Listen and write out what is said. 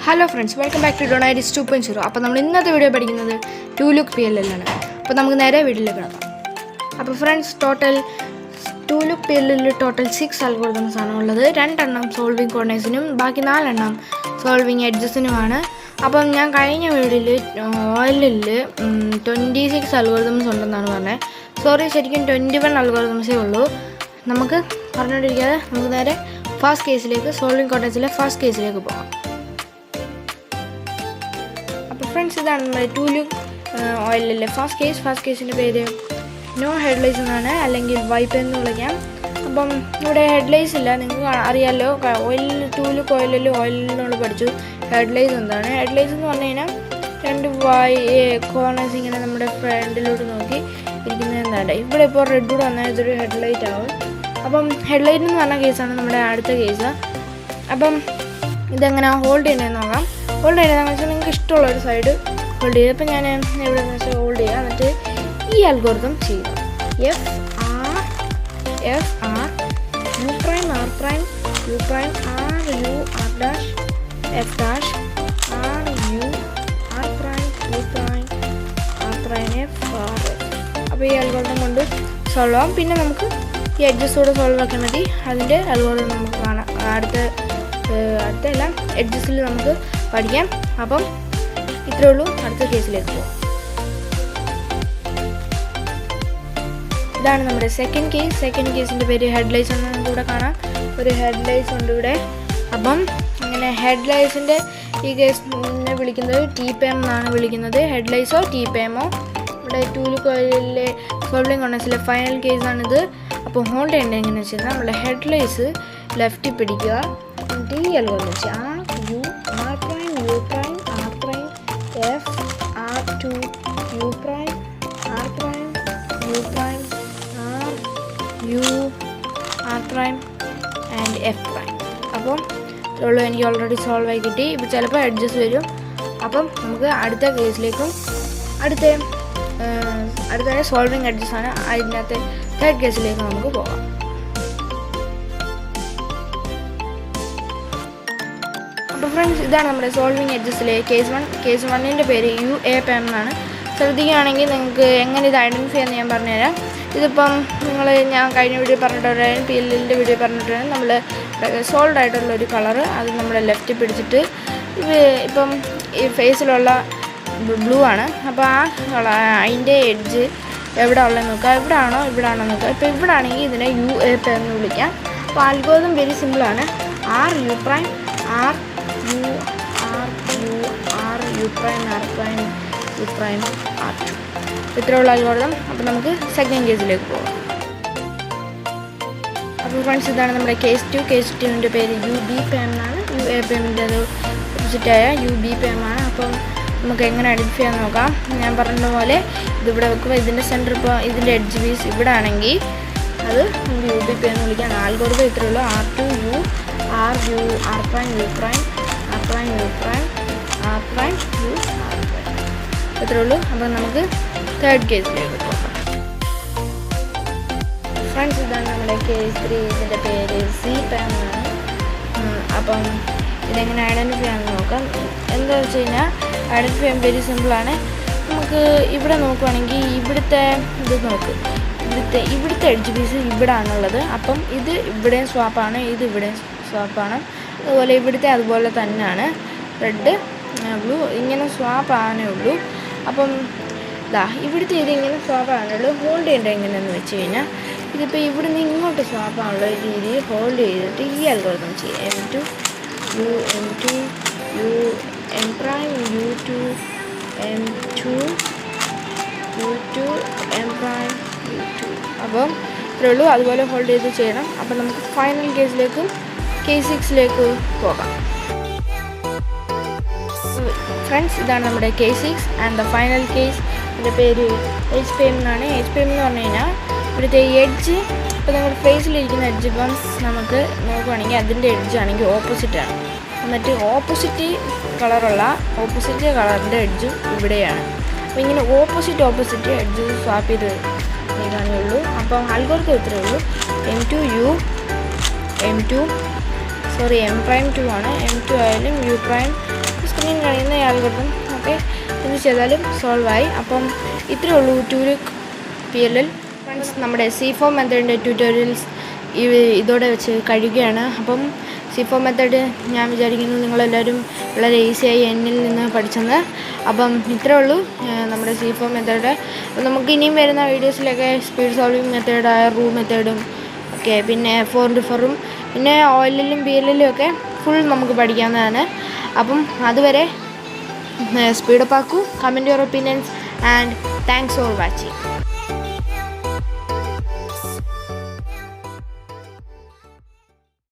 Hello friends, welcome back to ഡൊണൈറ്റിസ് 2.0. അപ്പോൾ നമ്മൾ ഇന്നത്തെ വീഡിയോ പഠിക്കുന്നത് ടു ലുക്ക് PLL ആണ്. അപ്പോൾ നമുക്ക് നേരെ വീഡിയോയിലേക്ക് കിടക്കാം. അപ്പോൾ friends, to look PLL total 6 algorithms ആണ് ഉള്ളത്. 2 എണ്ണം സോൾവിങ് കോർണേഴ്സിനും ബാക്കി 4 എണ്ണം സോൾവിങ് എഡ്ജസിനുമാണ്. അപ്പം ഞാൻ കഴിഞ്ഞ വീഡിയോയിൽ ഓയിലിൽ 26 അൽഗോരിതംസ് ഉണ്ടെന്നാണ് പറഞ്ഞത്. സോറി, ശരിക്കും 21 അൽഗോരിതംസേ ഉള്ളൂ. നമുക്ക് പറഞ്ഞുകൊണ്ടിരിക്കാതെ നമുക്ക് നേരെ ഫസ്റ്റ് കേസിലേക്ക്, സോൾവിങ് കോർണേഴ്സിലെ ഫസ്റ്റ് കേസിലേക്ക് പോകാം. അപ്പോൾ ഫ്രണ്ട്സ്, ഇതാണ് നമ്മുടെ ടു ലുക്ക് ഓയിലിലെ ഫസ്റ്റ് കേസിൻ്റെ പേര് നോ ഹെഡ്ലൈറ്റ്സ് എന്നാണ്, അല്ലെങ്കിൽ വൈപ്പ് എന്ന് വിളിക്കാം. അപ്പം ഇവിടെ ഹെഡ്ലൈറ്റ്സ് ഇല്ല. നിങ്ങൾക്ക് അറിയാമല്ലോ, ഓയിലിൽ ടു ലുക്ക് ഓയിലിൽ നമ്മൾ പഠിച്ചു ഹെഡ്ലൈറ്റ്സ് എന്താണ്. ഹെഡ്ലൈറ്റ്സ് എന്ന് പറഞ്ഞു കഴിഞ്ഞാൽ 2 കോർണേഴ്സ് ഇങ്ങനെ നമ്മുടെ ഫ്രണ്ടിലോട്ട് നോക്കി ഇരിക്കുന്നത് എന്താണ്. ഇവിടെ ഇപ്പോൾ റെഡ് കൂടെ വന്നാൽ ഇതൊരു ഹെഡ്ലൈറ്റ് ആവും. അപ്പം ഹെഡ്ലൈറ്റ് എന്ന് പറഞ്ഞ കേസാണ് നമ്മുടെ അടുത്ത കേസ്. അപ്പം ഇതെങ്ങനെ ഹോൾഡ് ചെയ്യുന്നതെന്ന് നോക്കാം. ഹോൾഡ് ചെയ്യുന്നതെന്ന് വെച്ചാൽ നിങ്ങൾക്ക് ഇഷ്ടമുള്ളൊരു സൈഡ് ഹോൾഡ് ചെയ്യുക. അപ്പോൾ ഞാൻ എവിടെ നിന്ന് വെച്ചാൽ ഹോൾഡ് ചെയ്യുക, എന്നിട്ട് ഈ അൽഗോരിതം ചെയ്യുക. F R U prime R prime U prime R U R dash F dash R U R prime U prime R prime F R F. അപ്പോൾ ഈ അൽഗോരിതം കൊണ്ട് സോൾവ് ആവും. പിന്നെ നമുക്ക് ഈ എഡ്ജസോടെ സോൾവ് ആക്കിയാൽ മതി. അതിൻ്റെ അൽഗോരിതം നമുക്ക് കാണാം അടുത്ത എല്ലാം എഡ്ജസിൽ നമുക്ക് പഠിക്കാം. അപ്പം ഇത്രയേ ഉള്ളൂ. അടുത്ത കേസിലേക്ക് പോകാം. ഇതാണ് നമ്മുടെ സെക്കൻഡ് കേസിൻ്റെ പേര് ഹെഡ്ലൈറ്റ്സ് എന്ന് കൂടെ കാണാം. ഒരു ഹെഡ്ലൈറ്റ്സ് ഉണ്ട് ഇവിടെ. അപ്പം അങ്ങനെ ഹെഡ്ലൈറ്റ്സിൻ്റെ ഈ കേസിനെ വിളിക്കുന്നത് TPM എന്നാണ് വിളിക്കുന്നത്. ഹെഡ്ലൈറ്റ്സോ TPMോ ഇവിടെ ടു ലുക്ക് ഓയിലിലെ സോൾവിങ് കോർണേഴ്സിലെ ഫൈനൽ കേസാണിത്. അപ്പോൾ ഹോൾഡ് ചെയ്യേണ്ടത് എങ്ങനെയാണെന്ന് വെച്ചാൽ നമ്മുടെ ഹെഡ്ലൈറ്റ്സ് ലെഫ്റ്റിൽ പിടിക്കുക. എന്നിട്ട് ഈ അൽഗോരിതം വെച്ചാൽ R U R prime U prime R prime F R two U prime R prime U prime R U R prime and F prime. അപ്പം ഇത്രയുള്ളൂ. എനിക്ക് ഓൾറെഡി സോൾവ് ആയി കിട്ടി. ഇപ്പോൾ ചിലപ്പോൾ എഡ്ജസ് വരും. അപ്പം നമുക്ക് അടുത്ത കേസിലേക്കും അടുത്ത സോൾവിങ് എഡ്ജസ് ആണ്. അതിനകത്ത് തേർഡ് കേസിലേക്ക് നമുക്ക് പോകാം. അപ്പോൾ ഫ്രണ്ട്സ്, ഇതാണ് നമ്മുടെ സോൾവിങ് എഡ്ജസിലെ കേസ് 1ൻ്റെ പേര് UAPM എന്നാണ്. ശ്രദ്ധിക്കുകയാണെങ്കിൽ നിങ്ങൾക്ക് എങ്ങനെ ഇത് ഐഡൻറ്റിഫൈ ചെയ്യാമെന്ന് ഞാൻ പറഞ്ഞുതരാം. ഇതിപ്പം ഞാൻ കഴിഞ്ഞ വീഡിയോ പറഞ്ഞിട്ടുണ്ടായിരുന്നു, PLLൻ്റെ വീഡിയോ പറഞ്ഞിട്ടുണ്ടെങ്കിൽ നമ്മൾ സോൾഡ് ആയിട്ടുള്ളൊരു കളറ് അത് നമ്മുടെ ലെഫ്റ്റ് പിടിച്ചിട്ട് ഇപ്പം ഈ ഫേസിലുള്ള ബ്ലൂ ആണ്. അപ്പോൾ അതിൻ്റെ എഡ്ജ് എവിടെ ഉള്ളത് നോക്കുക. ഇവിടാണോ നോക്കുക. ഇപ്പോൾ ഇവിടെ ആണെങ്കിൽ ഇതിനെ UAPM എന്ന് വിളിക്കാം. അപ്പോൾ അൽഗോരിതം വെരി സിമ്പിളാണ്. R U prime R U R U R U prime R prime U prime R two. ഇത്രയുള്ള അൽഗോരിതം. അപ്പോൾ നമുക്ക് സെക്കൻഡ് കേസിലേക്ക് പോകാം. അപ്പോൾ ഫ്രണ്ട്സ്, ഇതാണ് നമ്മുടെ കേസ് 2ൻ്റെ പേര് UBPM എന്നാണ്. UAPMൻ്റെ അത് ഓപ്പോസിറ്റായ UBPM ആണ്. അപ്പം നമുക്ക് എങ്ങനെ ഐഡൻറ്റിഫൈ ചെയ്യാൻ നോക്കാം. ഞാൻ പറഞ്ഞതുപോലെ ഇതിവിടെ വെക്കുമ്പോൾ ഇതിൻ്റെ സെൻറ്റർ, ഇപ്പോൾ ഇതിൻ്റെ എഡ്ജ് പീസ് ഇവിടെ ആണെങ്കിൽ അത് നമുക്ക് UBPM എന്ന് വിളിക്കാം. ആൽഗോരിതം ഇത്രയേ ഉള്ളൂ. R two U R U R prime U prime R prime U prime R prime U R prime. ഇത്രയേ ഉള്ളൂ. അപ്പം നമുക്ക് തേർഡ് കേസിലേക്ക് പോകാം. ഫ്രണ്ട്സ്, ഇതാണ് നമ്മുടെ കേസ് 3. ഇതിൻ്റെ പേര് CPM എന്നാണ്. അപ്പം ഇതെങ്ങനെ ഐഡൻറ്റിഫൈ ചെയ്യാമെന്ന് നോക്കാം. എന്താ വെച്ച് കഴിഞ്ഞാൽ ഐഡൻറ്റിഫൈ ചെയ്യാൻ വെരി സിമ്പിളാണ്. നമുക്ക് ഇവിടെ നോക്കുവാണെങ്കിൽ ഇവിടുത്തെ ഇത് നോക്ക്. ഇവിടുത്തെ എഡ്ജ് പീസ് ഇവിടെ ആണുള്ളത്. അപ്പം ഇത് ഇവിടെയും സ്വാപ്പാണ്, ഇത് ഇവിടെയും സ്വാപ്പാണ്. അതുപോലെ ഇവിടുത്തെ അതുപോലെ തന്നെയാണ്. റെഡ് ബ്ലൂ ഇങ്ങനെ സ്വാപ്പ് ആണേ ഉള്ളൂ. അപ്പം ഇവിടുത്തെ ഇതിങ്ങനെ സ്വാപ്പ് ആണുള്ളൂ. ഹോൾഡ് ചെയ്യേണ്ടത് എങ്ങനെയെന്ന് വെച്ച് കഴിഞ്ഞാൽ ഇതിപ്പോൾ ഇവിടെ നിന്ന് ഇങ്ങോട്ട് സ്വാപ്പാനുള്ള രീതിയിൽ ഹോൾഡ് ചെയ്തിട്ട് ഈ അൽഗോരിതം ചെയ്യാം. M2 U M2 U M prime U2 M2 U2 M prime U2. അപ്പം ഇത്രയേ ഉള്ളൂ. അതുപോലെ ഹോൾഡ് ചെയ്ത് ചെയ്യണം. അപ്പം നമുക്ക് ഫൈനൽ കേസിലേക്കും കേസ് 6ലേക്ക് പോകാം. ഫ്രണ്ട്സ്, ഇതാണ് നമ്മുടെ case 6 and the final case. ഇതിൻ്റെ പേര് HPM എന്നാണ്. HPM എന്ന് പറഞ്ഞു കഴിഞ്ഞാൽ ഇവിടുത്തെ എഡ്ജ്, ഇപ്പോൾ നമ്മുടെ ഫേസിലിരിക്കുന്ന എഡ്ജ് ഇപ്പം നമുക്ക് നോക്കുകയാണെങ്കിൽ അതിൻ്റെ എഡ്ജ് ആണെങ്കിൽ ഓപ്പോസിറ്റാണ്. എന്നിട്ട് ഓപ്പോസിറ്റ് കളറിൻ്റെ എഡ്ജും ഇവിടെയാണ്. അപ്പോൾ ഇങ്ങനെ ഓപ്പോസിറ്റ് എഡ്ജ് സ്വാപ്പ് ചെയ്ത് നീക്കാനേ ഉള്ളൂ. അപ്പം അൽഗോരിതം ഇത്രയേ ഉള്ളൂ. M2 M prime 2 ആണ്. M2 ആയാലും U prime പിന്നെയും കഴിയുന്ന ആൽഗോരിതം ഓക്കെ എന്ത് ചെയ്താലും സോൾവായി. അപ്പം ഇത്രയേ ഉള്ളൂ ടൂരിക് PLL. നമ്മുടെ C4 മെത്തേഡിൻ്റെ ട്യൂട്ടോറിയൽസ് ഇതോടെ വെച്ച് കഴിയുകയാണ്. അപ്പം C4 മെത്തേഡ് ഞാൻ വിചാരിക്കുന്നു നിങ്ങളെല്ലാവരും വളരെ ഈസിയായി എന്നിൽ നിന്ന് പഠിച്ചെന്ന്. അപ്പം ഇത്രയേ ഉള്ളൂ നമ്മുടെ C4 മെത്തേഡ്. നമുക്ക് ഇനിയും വരുന്ന വീഡിയോസിലൊക്കെ സ്പീഡ് സോൾവിങ് മെത്തേഡായ റൂ മെത്തേഡും ഒക്കെ പിന്നെ 4x4 പിന്നെ OLL-ലും PLL-ലും ഒക്കെ ഫുൾ നമുക്ക് പഠിക്കാവുന്നതാണ്. അപ്പം അതുവരെ സ്പീഡപ്പ് ആക്കൂ. Comment your opinions and thanks for watching.